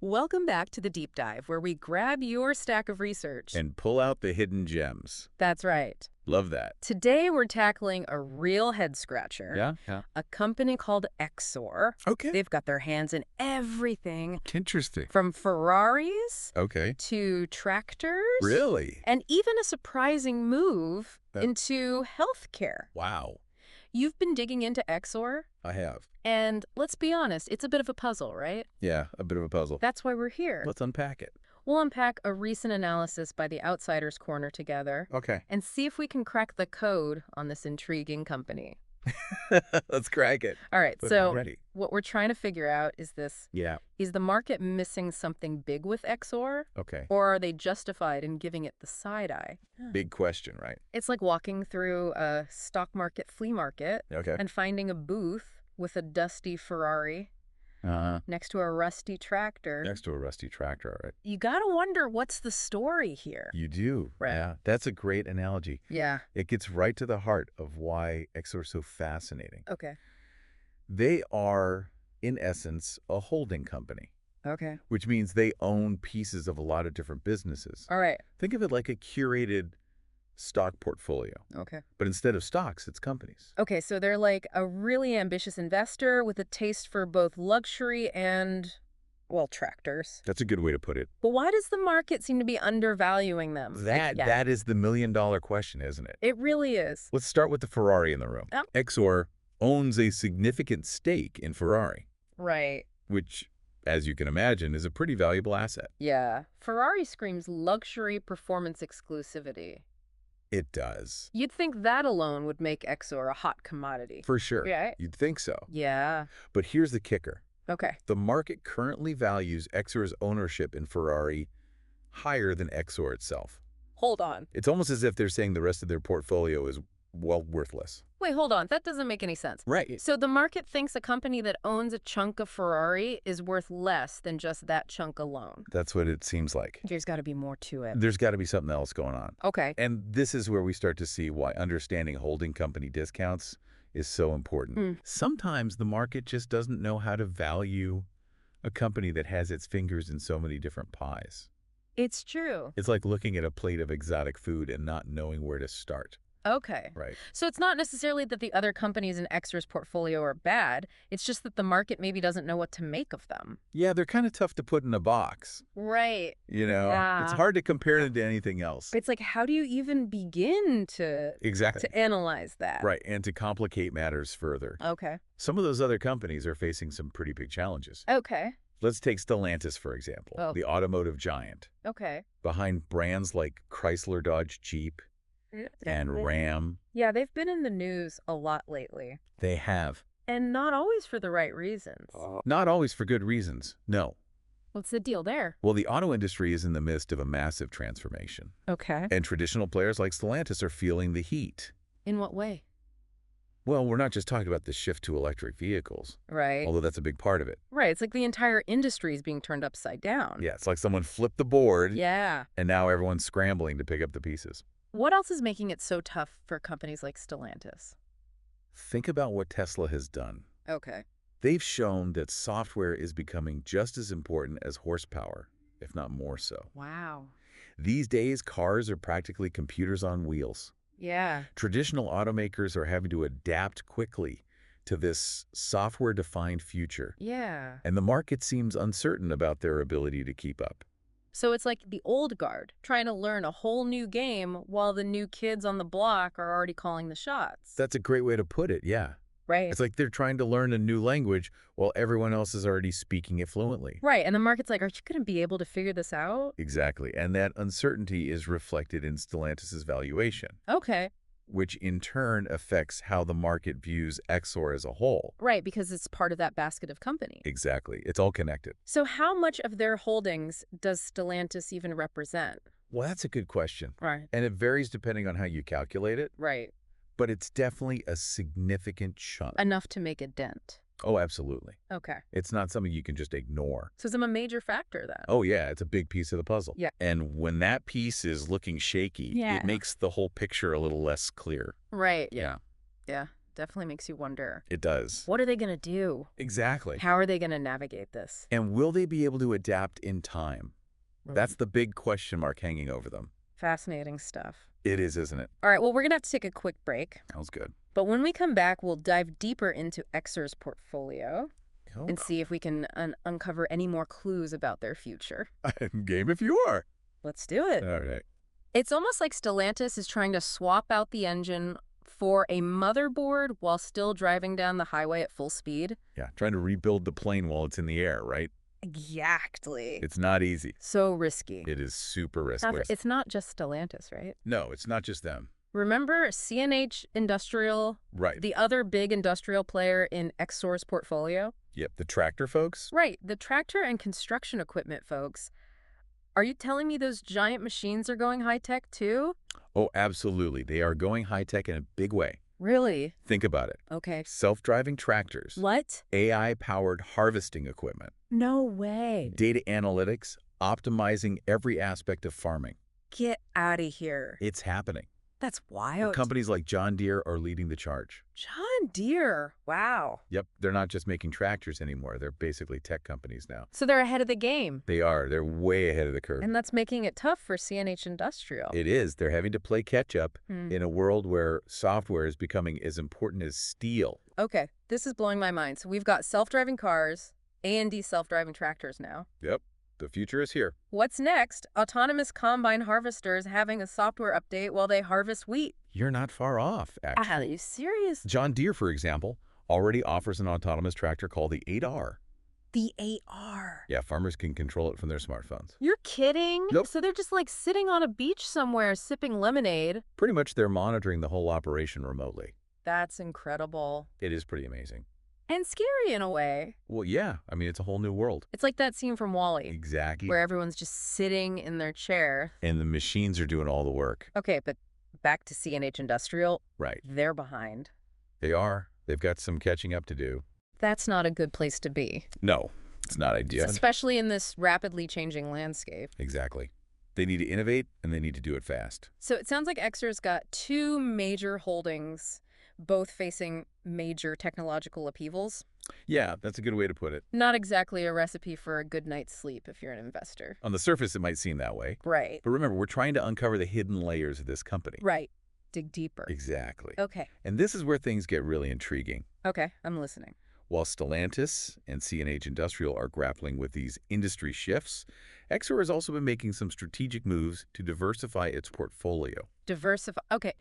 Welcome back to the Deep Dive, where we grab your stack of research. And pull out the hidden gems. That's right. Love that. Today, we're tackling a real head-scratcher. Yeah. A company called Exor. Okay. They've got their hands in everything, Interesting. from Ferraris Okay. to tractors. Really? And even a surprising move into healthcare. Wow. You've been digging into Exor, I have. and let's be honest, it's a bit of a puzzle, right? Yeah, a bit of a puzzle. That's why we're here. Let's unpack it. We'll unpack a recent analysis by the Outsider's Corner together Okay. and see if we can crack the code on this intriguing company. Let's crack it. All right, But so I'm ready. what we're trying to figure out is this. Yeah. Is the market missing something big with Exor? Okay. Or are they justified in giving it the side eye? Big question, right? It's like walking through a stock market flea market Okay. and finding a booth with a dusty Ferrari Uh-huh. next to a rusty tractor. Next to a rusty tractor, all right. You gotta wonder, what's the story here? You do. Right. Yeah. That's a great analogy. Yeah. It gets right to the heart of why Exor is so fascinating. Okay. They are, in essence, a holding company, Okay. which means they own pieces of a lot of different businesses. All right. Think of it like a curated stock portfolio, Okay. but instead of stocks, it's companies. Okay, so they're like a really ambitious investor with a taste for both luxury and, well, tractors. That's a good way to put it. But why does the market seem to be undervaluing them? That is the million-dollar question, isn't it? It really is. Let's start with the Ferrari in the room. Yep. Exor owns a significant stake in Ferrari, Right. which, as you can imagine, is a pretty valuable asset. Yeah. Ferrari screams luxury performance exclusivity. It does. You'd think that alone would make Exor a hot commodity. For sure. Yeah. You'd think so. Yeah. But here's the kicker. Okay. The market currently values Exor's ownership in Ferrari higher than Exor itself. Hold on. It's almost as if they're saying the rest of their portfolio is, well, worthless. Wait, hold on. That doesn't make any sense. Right. So the market thinks a company that owns a chunk of Ferrari is worth less than just that chunk alone. That's what it seems like. There's got to be more to it. There's got to be something else going on. Okay. And this is where we start to see why understanding holding company discounts is so important. Sometimes the market just doesn't know how to value a company that has its fingers in so many different pies. It's true. It's like looking at a plate of exotic food and not knowing where to start. Okay. Right. So it's not necessarily that the other companies in Exor's portfolio are bad. It's just that the market maybe doesn't know what to make of them. Yeah, they're kind of tough to put in a box. Right. You know, Yeah. It's hard to compare them to anything else. It's like, how do you even begin to Exactly. analyze that? Right, and to complicate matters further. Okay. Some of those other companies are facing some pretty big challenges. Okay. Let's take Stellantis, for example, Oh. the automotive giant. Okay. Behind brands like Chrysler, Dodge, Jeep, and Ram, Yeah, they've been in the news a lot lately. they have. And not always for the right reasons. Not always for good reasons, no. What's the deal there? Well, the auto industry is in the midst of a massive transformation. Okay. And traditional players like Stellantis are feeling the heat. In what way? Well, we're not just talking about the shift to electric vehicles, Right. although that's a big part of it. Right. It's like the entire industry is being turned upside down. Yeah, it's like someone flipped the board, Yeah. and now everyone's scrambling to pick up the pieces. What else is making it so tough for companies like Stellantis? Think about what Tesla has done. Okay. They've shown that software is becoming just as important as horsepower, if not more so. Wow. These days, cars are practically computers on wheels. Yeah. Traditional automakers are having to adapt quickly to this software-defined future, Yeah. and the market seems uncertain about their ability to keep up. So it's like the old guard trying to learn a whole new game while the new kids on the block are already calling the shots. That's a great way to put it, yeah. Right. It's like they're trying to learn a new language while everyone else is already speaking it fluently. Right. And the market's like, aren't you going to be able to figure this out? Exactly, and that uncertainty is reflected in Stellantis' valuation, Okay. which in turn affects how the market views Exor as a whole. Right, because it's part of that basket of company. Exactly. It's all connected. So how much of their holdings does Stellantis even represent? Well, that's a good question. Right. And it varies depending on how you calculate it, Right. but it's definitely a significant chunk. Enough to make a dent. Oh, absolutely. Okay. It's not something you can just ignore. So it's a major factor then. Oh, yeah, it's a big piece of the puzzle. Yeah. And when that piece is looking shaky, Yeah. it makes the whole picture a little less clear. Right. Yeah. Yeah. Definitely makes you wonder. It does. What are they going to do? Exactly. How are they going to navigate this? And will they be able to adapt in time? That's the big question mark hanging over them. Fascinating stuff. It is, isn't it? All right, well, we're going to have to take a quick break. Sounds good. But when we come back, we'll dive deeper into Exor's portfolio and Oh. see if we can uncover any more clues about their future. Game if you are. Let's do it. All right. It's almost like Stellantis is trying to swap out the engine for a motherboard while still driving down the highway at full speed. Yeah, trying to rebuild the plane while it's in the air, right? Exactly. It's not easy. So risky. It is super Now, risky. it's not just Stellantis, right? No, it's not just them. Remember CNH Industrial, Right. the other big industrial player in Exor's portfolio? Yep, the tractor folks? Right, the tractor and construction equipment folks. Are you telling me those giant machines are going high-tech too? Oh, absolutely. They are going high-tech in a big way. Really? Think about it. Okay. Self-driving tractors. What? AI-powered harvesting equipment. No way. Data analytics, optimizing every aspect of farming. Get out of here. It's happening. That's wild. Companies like John Deere are leading the charge. John Deere. Wow. Yep, they're not just making tractors anymore. They're basically tech companies now. So they're ahead of the game. They are. They're way ahead of the curve. And that's making it tough for CNH Industrial. It is. They're having to play catch-up in a world where software is becoming as important as steel. Okay, this is blowing my mind. So we've got self-driving cars, A&D self-driving tractors now. Yep, the future is here. What's next? Autonomous combine harvesters having a software update while they harvest wheat. You're not far off, actually. Are you serious? John Deere, for example, already offers an autonomous tractor called the 8R. The AR. Yeah, farmers can control it from their smartphones. You're kidding? Nope. So they're just like sitting on a beach somewhere sipping lemonade. Pretty much they're monitoring the whole operation remotely. That's incredible. It is pretty amazing. And scary in a way. Well, yeah. I mean, it's a whole new world. It's like that scene from WALL-E, Exactly. where everyone's just sitting in their chair. And the machines are doing all the work. Okay, but back to CNH Industrial. Right. They're behind. They are. They've got some catching up to do. That's not a good place to be. No, it's not ideal. Especially in this rapidly changing landscape. Exactly. They need to innovate, and they need to do it fast. So it sounds like Exor's got two major holdings, both facing major technological upheavals. Yeah, that's a good way to put it. Not exactly a recipe for a good night's sleep if you're an investor. On the surface, it might seem that way. Right. But remember, we're trying to uncover the hidden layers of this company. Right. Dig deeper. Exactly. Okay. And this is where things get really intriguing. Okay, I'm listening. While Stellantis and CNH Industrial are grappling with these industry shifts, Exor has also been making some strategic moves to diversify its portfolio. Diversify. Okay.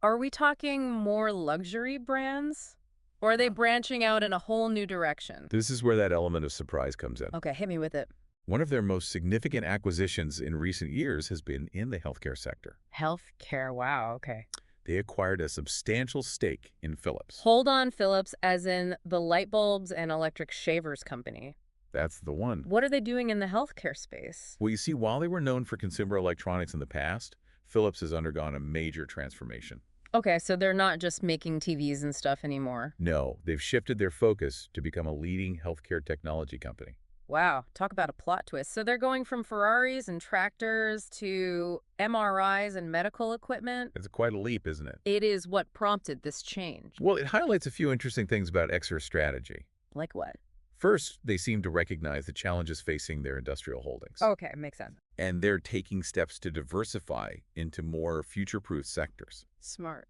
Are we talking more luxury brands? Or are they branching out in a whole new direction? This is where that element of surprise comes in. Okay, hit me with it. One of their most significant acquisitions in recent years has been in the healthcare sector. Healthcare. Wow, okay. They acquired a substantial stake in Philips. Hold on, Philips, as in the light bulbs and electric shavers company. That's the one. What are they doing in the healthcare space? Well, you see, while they were known for consumer electronics in the past, Philips has undergone a major transformation. Okay, so they're not just making TVs and stuff anymore. No, they've shifted their focus to become a leading healthcare technology company. Wow, talk about a plot twist. So they're going from Ferraris and tractors to MRIs and medical equipment. It's quite a leap, isn't it? It is what prompted this change. Well, it highlights a few interesting things about Exor's strategy. Like what? First, they seem to recognize the challenges facing their industrial holdings. Okay, makes sense. And they're taking steps to diversify into more future-proof sectors. Smart.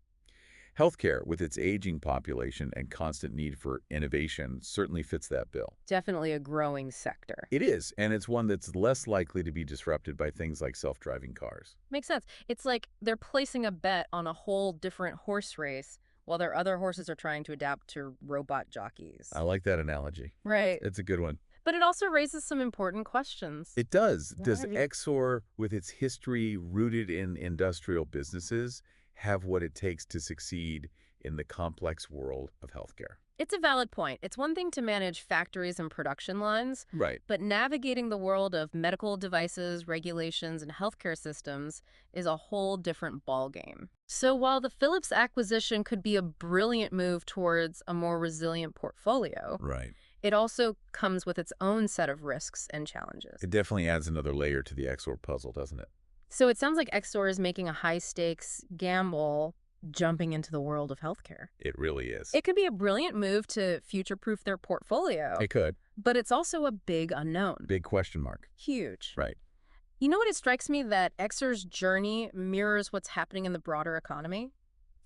Healthcare, with its aging population and constant need for innovation, certainly fits that bill. Definitely a growing sector. It is, and it's one that's less likely to be disrupted by things like self-driving cars. Makes sense. It's like they're placing a bet on a whole different horse race while their other horses are trying to adapt to robot jockeys. I like that analogy. Right. It's a good one. But it also raises some important questions. It does. Does Right. Exor, with its history rooted in industrial businesses, have what it takes to succeed in the complex world of healthcare? It's a valid point. It's one thing to manage factories and production lines, Right. but navigating the world of medical devices, regulations, and healthcare systems is a whole different ballgame. So while the Philips acquisition could be a brilliant move towards a more resilient portfolio, Right. it also comes with its own set of risks and challenges. It definitely adds another layer to the Exor puzzle, doesn't it? So it sounds like Exor is making a high-stakes gamble jumping into the world of healthcare. It really is. It could be a brilliant move to future-proof their portfolio, It could. but it's also a big unknown. Big question mark. Huge. Right. You know what? It strikes me that Exor's journey mirrors what's happening in the broader economy.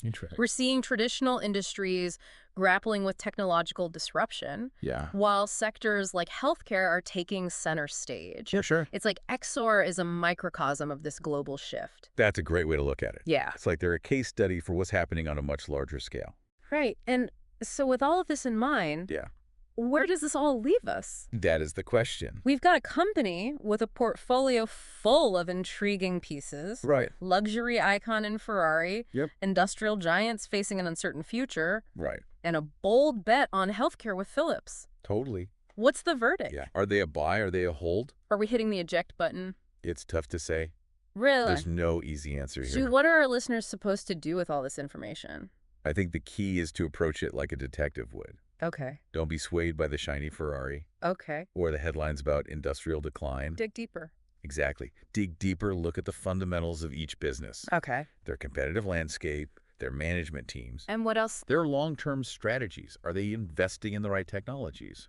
Interesting. We're seeing traditional industries grappling with technological disruption, Yeah. while sectors like healthcare are taking center stage. Yeah, sure. It's like Exor is a microcosm of this global shift. That's a great way to look at it. Yeah. It's like they're a case study for what's happening on a much larger scale. Right. And so with all of this in mind, Yeah. where does this all leave us? That is the question. We've got a company with a portfolio full of intriguing pieces. Right. Luxury icon in Ferrari. Yep. Industrial giants facing an uncertain future. Right. And a bold bet on healthcare with Philips. Totally. What's the verdict? Yeah. Are they a buy? Are they a hold? Are we hitting the eject button? It's tough to say. Really? There's no easy answer here. So what are our listeners supposed to do with all this information? I think the key is to approach it like a detective would. Okay. Don't be swayed by the shiny Ferrari Okay. or the headlines about industrial decline. Dig deeper. Exactly. Dig deeper, look at the fundamentals of each business. Okay. Their competitive landscape, their management teams, And what else? their long-term strategies. Are they investing in the right technologies?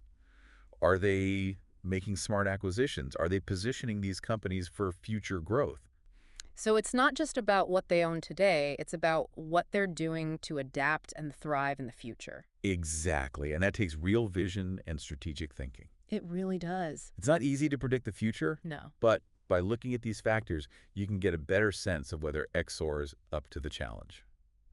Are they making smart acquisitions? Are they positioning these companies for future growth? So it's not just about what they own today, it's about what they're doing to adapt and thrive in the future. Exactly. And that takes real vision and strategic thinking. It really does. It's not easy to predict the future, No. but by looking at these factors, you can get a better sense of whether Exor is up to the challenge.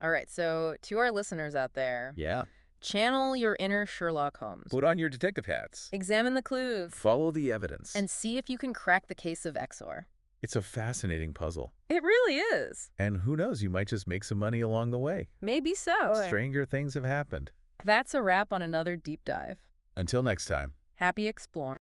All right, so to our listeners out there, Yeah. channel your inner Sherlock Holmes. Put on your detective hats. Examine the clues. Follow the evidence. And see if you can crack the case of Exor. It's a fascinating puzzle. It really is. And who knows, you might just make some money along the way. Maybe so. Stranger things have happened. That's a wrap on another deep dive. Until next time. Happy exploring.